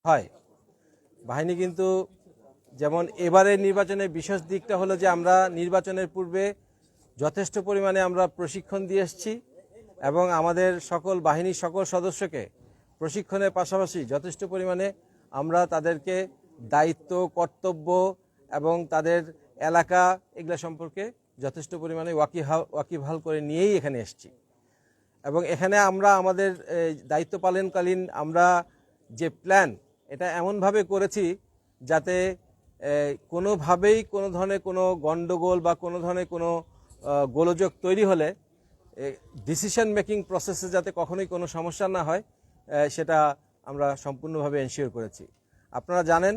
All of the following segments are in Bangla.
হয়। বাহিনী কিন্তু যেমন এবারের নির্বাচনের বিশেষ দিকটা হলো যে আমরা নির্বাচনের পূর্বে যথেষ্ট পরিমাণে আমরা প্রশিক্ষণ দিয়ে এসেছি এবং আমাদের সকল বাহিনীর সকল সদস্যকে প্রশিক্ষণের পাশাপাশি যথেষ্ট পরিমাণে আমরা তাদেরকে দায়িত্ব, কর্তব্য এবং তাদের এলাকা এগুলো সম্পর্কে যথেষ্ট পরিমাণে ওয়াকিবহাল করে নিয়েই এখানে এসেছি। এবং এখানে আমরা আমাদের দায়িত্ব পালনকালীন আমরা যে প্ল্যান এটা এমনভাবে করেছি যাতে কোনোভাবেই কোনো ধরনের কোনো গণ্ডগোল বা কোনো ধরনের কোনো গোলযোগ তৈরি হলে ডিসিশন মেকিং প্রসেসে যাতে কখনোই কোনো সমস্যা না হয় সেটা আমরা সম্পূর্ণভাবে এনশিওর করেছি। আপনারা জানেন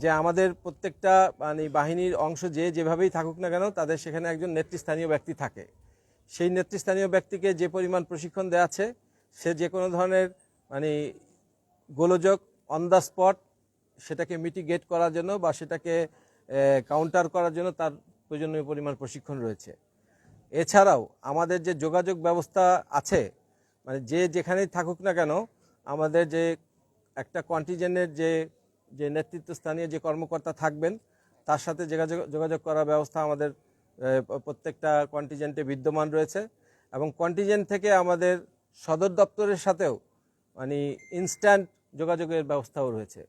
যে আমাদের প্রত্যেকটা বাহিনীর অংশ যেভাবেই থাকুক না কেন তাদের সেখানে একজন নেতৃস্থানীয় ব্যক্তি থাকে। সেই নেতৃস্থানীয় ব্যক্তিকে যে পরিমাণ প্রশিক্ষণ দেওয়া আছে সে যে কোনো ধরনের গোলযোগ অন দ্য স্পট সেটাকে মিটিগেট করার জন্য বা সেটাকে কাউন্টার করার জন্য তার প্রয়োজনীয় পরিমাণ প্রশিক্ষণ রয়েছে। এছাড়াও আমাদের যে যোগাযোগ ব্যবস্থা আছে যেখানেই থাকুক না কেন আমাদের যে একটা কন্টিজেন্টের যে নেতৃত্বস্থানীয় যে কর্মকর্তা থাকবেন তার সাথে যোগাযোগ করার ব্যবস্থা আমাদের প্রত্যেকটা কন্টিজেন্টে বিদ্যমান রয়েছে এবং কন্টিজেন্ট থেকে আমাদের সদর দপ্তরের সাথেও ইনস্ট্যান্ট যোগাযোগের ব্যবস্থাও রয়েছে।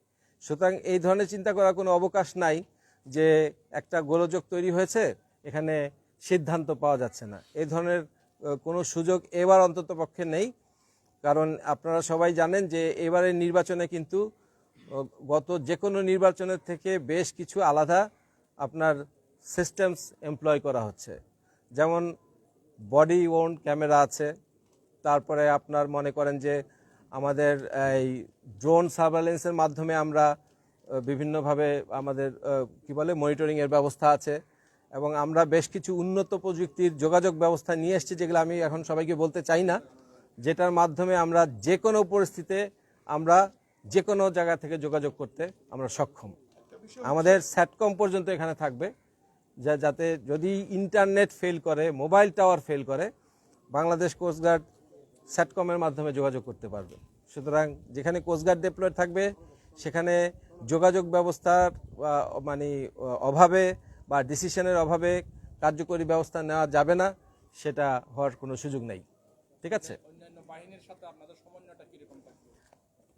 সুতরাং এই ধরনের চিন্তা করার কোনো অবকাশ নাই যে একটা গোলযোগ তৈরি হয়েছে এখানে সিদ্ধান্ত পাওয়া যাচ্ছে না, এই ধরনের কোনো সুযোগ এবার অন্তত পক্ষে নেই। কারণ আপনারা সবাই জানেন যে এবারের নির্বাচনে কিন্তু গত যে কোনো নির্বাচনের থেকে বেশ কিছু আলাদা আপনার সিস্টেমস এমপ্লয় করা হচ্ছে। যেমন বডি ওর্ন ক্যামেরা আছে, তারপরে আপনার মনে করেন যে আমাদের এই ড্রোন সার্ভেলেন্সের মাধ্যমে আমরা বিভিন্নভাবে আমাদের মনিটরিংয়ের ব্যবস্থা আছে এবং আমরা বেশ কিছু উন্নত প্রযুক্তির যোগাযোগ ব্যবস্থা নিয়ে এসেছি যেগুলো আমি এখন সবাইকে বলতে চাই না, যেটার মাধ্যমে আমরা যে কোনো পরিস্থিতিতে আমরা যে কোনো জায়গা থেকে যোগাযোগ করতে আমরা সক্ষম। আমাদের স্যাটকম পর্যন্ত এখানে থাকবে যাতে যদি ইন্টারনেট ফেল করে, মোবাইল টাওয়ার ফেল করে, বাংলাদেশ কোস্টগার্ড স্যাটকমের মাধ্যমে যোগাযোগ করতে পারবে। সুতরাং যেখানে কোস্টগার্ড ডিপ্লয়েড থাকবে সেখানে যোগাযোগ ব্যবস্থার অভাবে বা ডিসিশনের অভাবে কার্যকরী ব্যবস্থা নেওয়া যাবে না, সেটা হওয়ার কোনো সুযোগ নেই। ঠিক আছে।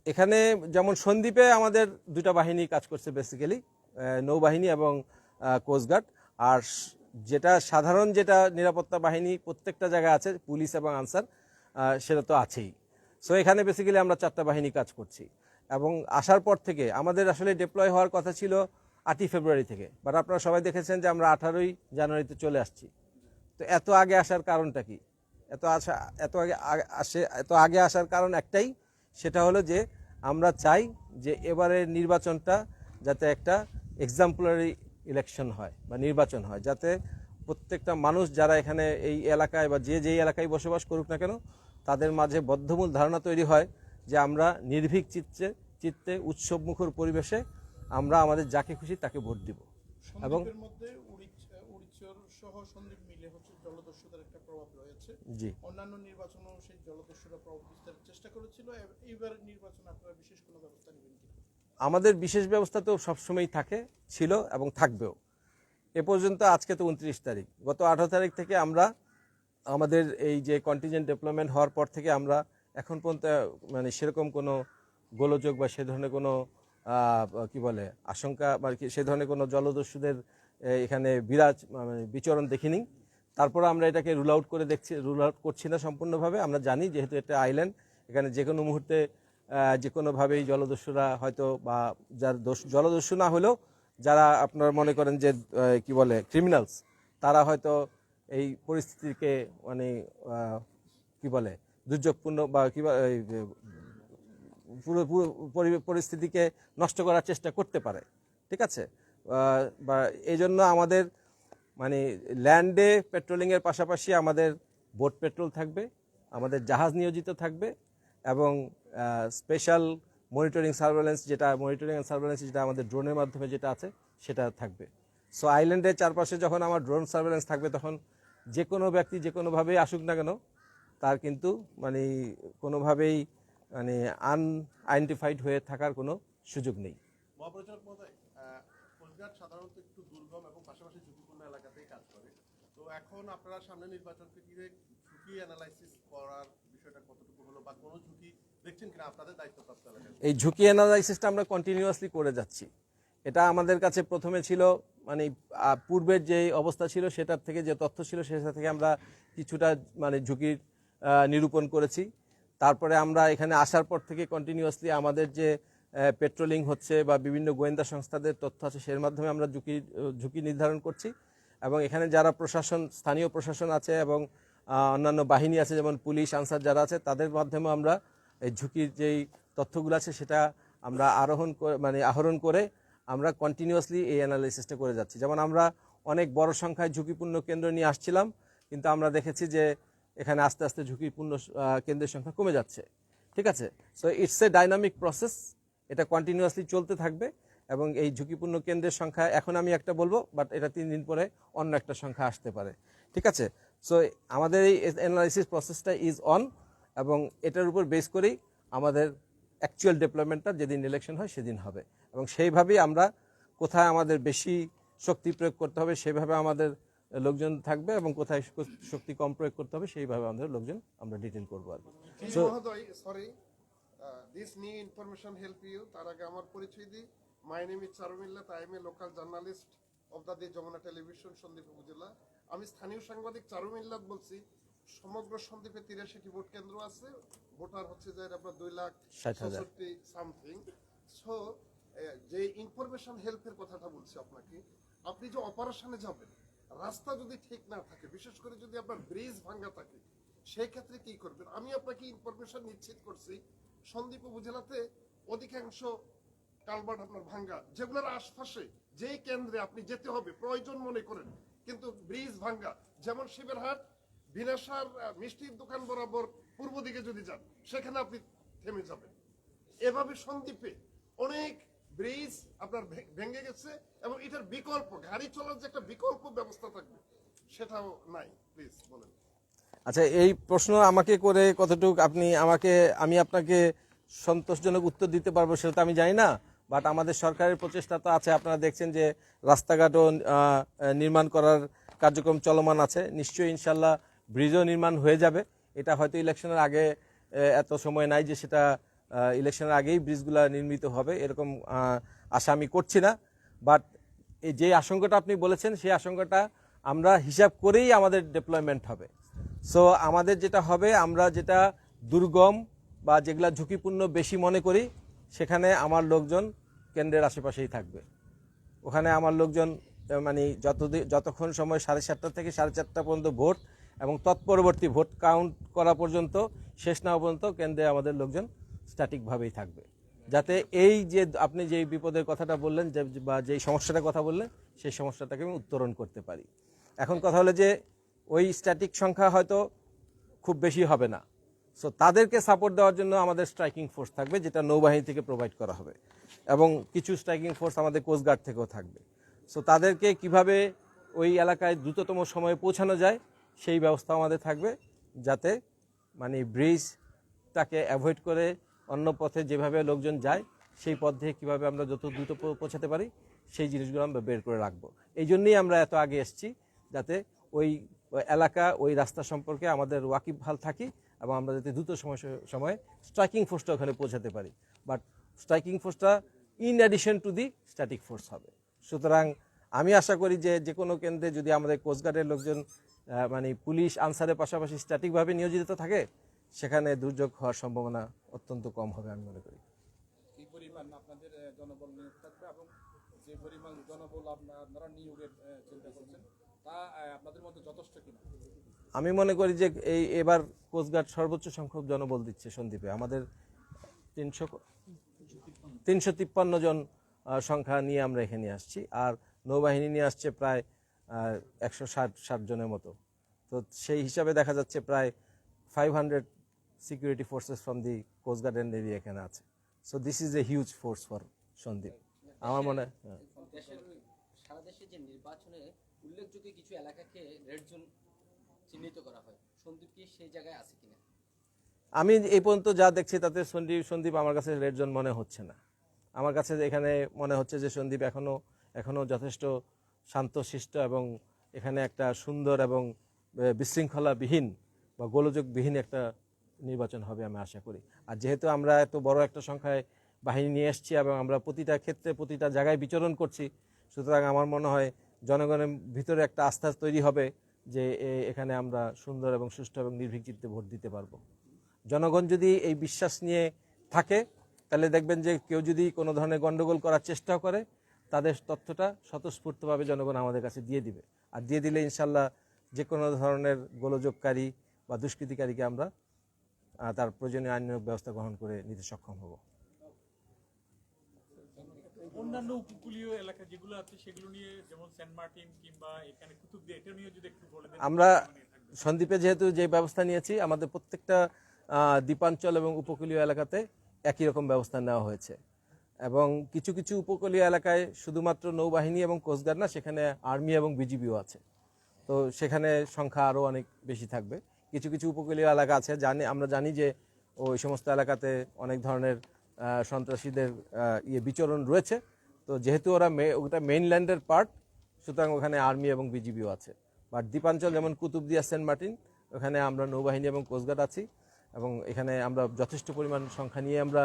এখানে যেমন সন্দ্বীপে আমাদের দুটা বাহিনী কাজ করছে, বেসিক্যালি নৌবাহিনী এবং কোস্টগার্ড। আর যেটা সাধারণ যেটা নিরাপত্তা বাহিনী প্রত্যেকটা জায়গায় আছে, পুলিশ এবং আনসার, সেটা তো আছেই। সো এখানে বেসিক্যালি আমরা 4টা বাহিনী কাজ করছি এবং আসার পর থেকে আমাদের আসলে ডিপ্লয় হওয়ার কথা ছিল 8ই ফেব্রুয়ারি থেকে, বাট আপনারা সবাই দেখেছেন যে আমরা 18ই জানুয়ারিতে চলে আসছি। তো এত আগে আসার কারণটা কি? এত আগে আসার কারণ একটাই, সেটা হলো যে আমরা চাই যে এবারের নির্বাচনটা যাতে একটা এক্সাম্পলারি ইলেকশন হয় বা নির্বাচন হয়, যাতে প্রত্যেকটা মানুষ যারা এখানে এই এলাকায় বা যেই এলাকায় বসবাস করুক না কেন তাদের মাঝে বদ্ধমূল ধারণা তৈরি হয় যে আমরা নির্ভীক চিত্তে উৎসবমুখর পরিবেশে আমরা আমাদের যাকে খুশি তাকে ভোট দিব। এবং জলদস্যুতার একটা প্রভাব রয়েছে। জি, অন্যান্য নির্বাচনেও সেই জলদস্যুরা প্রভাব বিস্তারের চেষ্টা করেছিল। এইবার নির্বাচনে আপনারা বিশেষ কোনো ব্যবস্থা নেবেন কি? আমাদের বিশেষ ব্যবস্থা তো সবসময়ই ছিল এবং থাকবেও। এ পর্যন্ত আজকে তো 29 তারিখ, গত 18 তারিখ থেকে আমরা আমাদের এই যে কন্টিনজেন্ট ডেভেলপমেন্ট হওয়ার পর থেকে আমরা এখন পর্যন্ত সেরকম কোনো গোলযোগ বা সে ধরনের কোনো আশঙ্কা বা সে ধরনের কোনো জলদস্যুদের এখানে বিচরণ দেখিনি। তারপরে আমরা এটাকে রুল আউট করছি না সম্পূর্ণভাবে। আমরা জানি যেহেতু এটা আইল্যান্ড, এখানে যে কোনো মুহূর্তে যে কোনোভাবেই জলদস্যুরা হয়তো বা যার জলদস্যু না হলেও যারা আপনার মনে করেন যে ক্রিমিনালস, তারা হয়তো এই পরিস্থিতিকে দুর্যোগপূর্ণ বা পুরো পরিস্থিতিকে নষ্ট করার চেষ্টা করতে পারে। ঠিক আছে। বা এই জন্য আমাদের ল্যান্ডে পেট্রোলিংয়ের পাশাপাশি আমাদের বোট পেট্রোল থাকবে, আমাদের জাহাজ নিয়োজিত থাকবে এবং স্পেশাল মনিটরিং সার্ভেলেন্স যেটা আমাদের ড্রোনের মাধ্যমে যেটা আছে সেটা থাকবে। সো আইল্যান্ডের চারপাশে যখন আমার ড্রোন সার্ভেলেন্স থাকবে তখন যে কোনো ব্যক্তি যে কোনোভাবেই আসুক না কেন তার কিন্তু কোনোভাবেই মানে আনআইডেন্টিফাইড হয়ে থাকার কোনো সুযোগ নেই। মহাপরিচালক মহোদয়, কোস্টগার্ড সাধারণত একটু দুর্গম এবং পাশাপাশি ঝুঁকিপূর্ণ এলাকাতেই কাজ করে। তো এখন আপনারা সামনে নির্বাচনকে ঘিরে ঝুঁকি অ্যানালাইসিস করার বিষয়টা কতটুকু হলো, বা কোনো ঝুঁকি দেখছেন কিনা আপনাদের দায়িত্বপ্রাপ্ত এলাকায়? এই ঝুঁকি অ্যানালাইসিসটা আমরা কন্টিনিউয়াসলি করে যাচ্ছি। এটা আমাদের কাছে প্রথমে ছিল মানে পূর্বের যে অবস্থা ছিল সেটার থেকে যে তথ্য ছিল সেটা থেকে আমরা কিছুটা মানে ঝুঁকির নিরূপণ করেছি। তারপরে আমরা এখানে আসার পর থেকে কন্টিনিউয়াসলি আমাদের যে পেট্রোলিং হচ্ছে বা বিভিন্ন গোয়েন্দা সংস্থাদের তথ্য আছে সের মাধ্যমে আমরা ঝুঁকি নির্ধারণ করছি। এবং এখানে যারা প্রশাসন, স্থানীয় প্রশাসন আছে এবং অন্যান্য বাহিনী আছে যেমন পুলিশ, আনসার যারা আছে তাদের মাধ্যমে আমরা এই ঝুঁকির যেই তথ্যগুলো আছে সেটা আমরা আহরণ করে আমরা কন্টিনিউয়াসলি এই অ্যানালাইসিসটা করে যাচ্ছি। যেমন আমরা অনেক বড় সংখ্যায় ঝুঁকিপূর্ণ কেন্দ্র নিয়ে আসছিলাম, কিন্তু আমরা দেখেছি যে এখানে আস্তে আস্তে ঝুঁকিপূর্ণ কেন্দ্রের সংখ্যা কমে যাচ্ছে। ঠিক আছে, so it's a dynamic process, এটা কন্টিনিউয়াসলি চলতে থাকবে। এবং এই ঝুঁকিপূর্ণ কেন্দ্রের সংখ্যা এখন আমি একটা বলবো, বাট এটা 3 দিন পরে অন্য একটা সংখ্যা আসতে পারে। ঠিক আছে, সো আমাদের এই অ্যানালাইসিস প্রসেসটা ইজ অন, এবং এটার উপর বেস করেই আমাদের অ্যাকচুয়াল ডেভেলপমেন্টটা যেদিন ইলেকশন হয় সেদিন হবে। এবং সেইভাবেই আমরা কোথায় আমাদের বেশি শক্তি প্রয়োগ করতে হবে সেভাবে আমাদের লোকজন থাকবে, এবং কোথায় শক্তি কম প্রয়োগ করতে হবে সেইভাবে আমাদের লোকজন আমরা ডিটেল করবো আর কি। So, মহোদয়, sorry, this new information help you. তার আগে আমার পরিচয় দিই। My name is Charumillat. I am a local journalist of the Jamuna television, Sandwip Upazila. আমি স্থানীয় সাংবাদিক চারুমিল্লাত বলছি। সমগ্র সন্দ্বীপে 83টি ভোট কেন্দ্র আছে। ভোটার হচ্ছে যে আপনার 2,60,000 সামথিং। সো যে ইনফরমেশন হেল্পের কথাটা বলছি আপনাকে, আপনি যে অপারেশনে যাবেন, রাস্তা যদি ঠিক না থাকে, বিশেষ করে যদি আপনার ব্রিজ ভাঙ্গা থাকে, সেই ক্ষেত্রে কি করবেন? আমি আপনাকে ইনফরমেশন নিশ্চিত করছি, সন্দ্বীপ উপজেলাতে অধিকাংশ কালভার্ট আপনার ভাঙ্গা, যেগুলোর আশপাশে যেই কেন্দ্রে আপনি যেতে হবে প্রয়োজন মনে করেন, কিন্তু ব্রিজ ভাঙ্গা। যেমন শিবেরহাট বিনাশার মিষ্টির দোকান বরাবর পূর্ব দিকে যদি যান, সেখানে আপনি থেমে যাবেন। এভাবে সন্দ্বীপে অনেক ব্রিজ আপনার ভেঙে গেছে, এবং এটার বিকল্প গাড়ি চলার যে একটা বিকল্প ব্যবস্থা থাকবে সেটাও নাই। প্লিজ বলেন। আচ্ছা, এই প্রশ্ন আমাকে করে কতটুকু আমি আপনাকে সন্তোষজনক উত্তর দিতে পারবো সেটা তো আমি জানি না। বাট আমাদের সরকারের প্রচেষ্টা তো আছে, আপনারা দেখছেন যে রাস্তাঘাটও নির্মাণ করার কার্যক্রম চলমান আছে। নিশ্চয়ই ইনশাল্লাহ ব্রিজও নির্মাণ হয়ে যাবে। এটা হয়তো ইলেকশনের আগে এত সময় নাই যে সেটা ইলেকশনের আগেই ব্রিজগুলো নির্মিত হবে, এরকম আশা আমি করছি না। বাট এই যে আশঙ্কাটা আপনি বলেছেন সেই আশঙ্কাটা আমরা হিসাব করেই আমাদের ডেপ্লয়মেন্ট হবে। সো আমাদের যেটা হবে, আমরা যেটা দুর্গম বা যেগুলা ঝুঁকিপূর্ণ বেশি মনে করি সেখানে আমার লোকজন কেন্দ্রের আশেপাশেই থাকবে। ওখানে আমার লোকজন মানে যতক্ষণ সময় 7:30 থেকে 4:30 পর্যন্ত ভোট এবং তৎপরবর্তী ভোট কাউন্ট করা পর্যন্ত, শেষ না পর্যন্ত কেন্দ্রে আমাদের লোকজন স্ট্যাটিকভাবেই থাকবে, যাতে এই যে আপনি যেই বিপদের কথাটা বললেন বা যেই সমস্যাটার কথা বললেন সেই সমস্যাটাকে আমি উত্তরণ করতে পারি। এখন কথা হলো যে ওই স্ট্যাটিক সংখ্যা হয়তো খুব বেশি হবে না। সো তাদেরকে সাপোর্ট দেওয়ার জন্য আমাদের স্ট্রাইকিং ফোর্স থাকবে, যেটা নৌবাহিনী থেকে প্রোভাইড করা হবে, এবং কিছু স্ট্রাইকিং ফোর্স আমাদের কোস্টগার্ড থেকেও থাকবে। সো তাদেরকে কিভাবে ওই এলাকায় দ্রুততম সময়ে পৌঁছানো যায় সেই ব্যবস্থা আমাদের থাকবে, যাতে মানে ব্রিজটাকে অ্যাভয়েড করে অন্য পথে যেভাবে লোকজন যায় সেই পথ দিয়ে কীভাবে আমরা যত দ্রুত পৌঁছাতে পারি সেই জিনিসগুলো আমরা বের করে রাখবো। এই জন্যই আমরা এত আগে এসেছি, যাতে ওই এলাকা, ওই রাস্তা সম্পর্কে আমাদের ওয়াকিবহাল থাকি, এবং আমরা যাতে দ্রুত সময়ে স্ট্রাইকিং ফোর্সটা ওখানে পৌঁছাতে পারি। বাট স্ট্রাইকিং ফোর্সটা in addition to the static force হবে। সুতরাং আমি আশা করি যে কোনো কেন্দ্রে যদি আমাদের কোস্টগার্ডের লোকজন মানে পুলিশ, আনসারের পাশাপাশি স্ট্যাটিকভাবে নিয়োজিত থাকে, সেখানে দুর্যোগ হওয়ার সম্ভাবনা অত্যন্ত কম হবে আমি মনে করি। কি পরিমাণ আপনাদের জনবল নিয়োগ থাকবে, এবং যে পরিমাণ জনবল আপনারা নিয়োগের চিন্তা করছেন তা আপনাদের মধ্যে যথেষ্ট কিনা? আমি মনে করি যে এবার কোস্টগার্ড সর্বোচ্চ সংখ্যক জনবল দিচ্ছে সন্দ্বীপে। আমাদের 353 জন সংখ্যা নিয়ে আমরা এখানে আসছি, আর নৌবাহিনী নিয়ে আসছে প্রায় 160 জনের মতো। তো সেই হিসাবে দেখা যাচ্ছে প্রায় 500 security forces from the coastguard and navy এখানে আছে। So this is a huge force for Sandwip আমার মনে হয়। সারা দেশে যে নির্বাচনে উল্লেখযোগ্য কিছু এলাকাকে রেড জোন চিহ্নিত করা হয়, সন্দ্বীপ কি সেই জায়গায় আছে কিনা? আমি এই পর্যন্ত যা দেখছি তাতে সন্দীপ আমার কাছে রেড জোন মনে হচ্ছে না। আমার কাছে এখানে মনে হচ্ছে যে সন্দীপ এখনো যথেষ্ট শান্তশিষ্ট এবং এখানে একটা সুন্দর এবং বিশৃঙ্খলাবিহীন বা গোলযোগবিহীন একটা নির্বাচন হবে আমি আশা করি। আর যেহেতু আমরা এত বড় একটা সংখ্যায় বাহিনী নিয়ে এসেছি এবং আমরা প্রতিটা ক্ষেত্রে প্রতিটা জায়গায় বিচরণ করছি, সুতরাং আমার মনে হয় জনগণের ভিতরে একটা আস্থা তৈরি হবে যে এখানে আমরা সুন্দর এবং সুষ্ঠু এবং নির্ভীক চিত্তে ভোট দিতে পারবো। জনগণ যদি এই বিশ্বাস নিয়ে থাকে তাহলে দেখবেন যে কেউ যদি কোনো ধরনের গন্ডগোল করার চেষ্টা করে তাদের তথ্যটা স্বতঃস্ফূর্তভাবে জনগণ আমাদের কাছে দিয়ে দিবে। আর দিয়ে দিলে ইনশাল্লাহ যে কোনো ধরনের গোলযোগকারী বা দুষ্কৃতিকারীকে আমরা তার প্রয়োজনীয় আইনানুগ ব্যবস্থা গ্রহণ করে নিতে সক্ষম হব। অন্যান্য উপকূলীয় এলাকা যেগুলো আছে সেগুলো নিয়ে, যেমন সেন্ট মার্টিন কিংবা এখানে কুতুবদিয়া, এটা নিয়ে যদি একটু বলে দেন। আমরা সন্দ্বীপে যেহেতু যে ব্যবস্থা নিয়েছি, আমাদের প্রত্যেকটা দ্বীপাঞ্চল এবং উপকূলীয় এলাকাতে একই রকম ব্যবস্থা নেওয়া হয়েছে এবং কিছু কিছু উপকূলীয় এলাকায় শুধুমাত্র নৌবাহিনী এবং কোস্টগার্ড না, সেখানে আর্মি এবং বিজিবিও আছে। তো সেখানে সংখ্যা আরও অনেক বেশি থাকবে। কিছু কিছু উপকূলীয় এলাকা আছে আমরা জানি যে ওই সমস্ত এলাকাতে অনেক ধরনের সন্ত্রাসীদের বিচরণ রয়েছে। তো যেহেতু ওটা মেইনল্যান্ডের পার্ট, সুতরাং ওখানে আর্মি এবং বিজিবিও আছে। বাট দ্বীপাঞ্চল যেমন কুতুবদিয়া, সেন্ট মার্টিন, ওখানে আমরা নৌবাহিনী এবং কোস্টগার্ড আছি এবং এখানে আমরা যথেষ্ট পরিমাণ সংখ্যা নিয়ে আমরা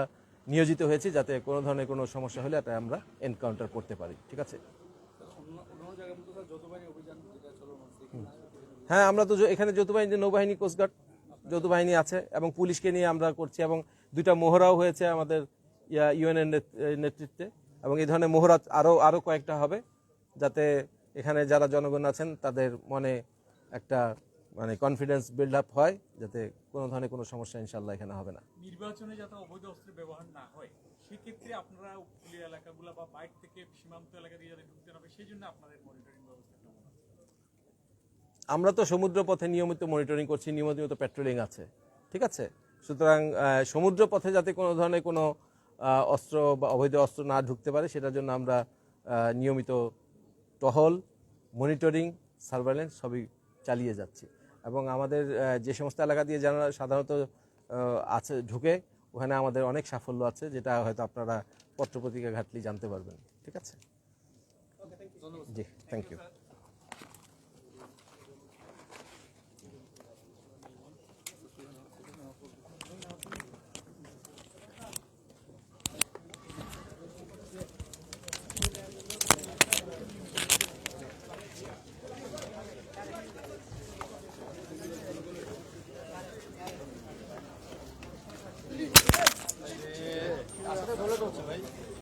নিয়োজিত হয়েছি যাতে কোনো ধরনের কোনো সমস্যা হলে এটা আমরা এনকাউন্টার করতে পারি। ঠিক আছে। হ্যাঁ, আমরা তো এখানে যৌথ বাহিনী, নৌবাহিনী, কোস্টগার্ড যৌথ বাহিনী আছে এবং পুলিশকে নিয়ে আমরা করছি এবং 2টা মহড়াও হয়েছে আমাদের ইউএনএর নেতৃত্বে এবং এই ধরনের মহড়া আরও কয়েকটা হবে যাতে এখানে যারা জনগণ আছেন তাদের মনে একটা কনফিডেন্স বিল্ড আপ হয় যাতে কোনো ধরনের কোনো সমস্যা ইনশাল্লাহ এখানে হবে না। নির্বাচনে যাতে অবৈধ অস্ত্রের ব্যবহার না হয় সেক্ষেত্রে আপনারা উপকূলীয় এলাকাগুলো বা বাইরে থেকে সীমান্ত এলাকা দিয়ে যাতে ঢুকতে হবে সেই জন্য আপনাদের মনিটরিং ব্যবস্থা কেমন আছে? আমরা তো সমুদ্র পথে নিয়মিত মনিটরিং করছি, নিয়মিত পেট্রোলিং আছে। ঠিক আছে। সুতরাং সমুদ্র পথে যাতে কোনো ধরনের কোনো অস্ত্র বা অবৈধ অস্ত্র না ঢুকতে পারে সেটার জন্য আমরা নিয়মিত টহল, মনিটরিং, সার্ভেলেন্স সবই চালিয়ে যাচ্ছি এবং আমাদের যে সমস্ত এলাকা দিয়ে যারা সাধারণত আছে ঢুকে, ওখানে আমাদের অনেক সাফল্য আছে যেটা হয়তো আপনারা পত্রপত্রিকা ঘাটলেই জানতে পারবেন। ঠিক আছে। জি, থ্যাংক ইউ।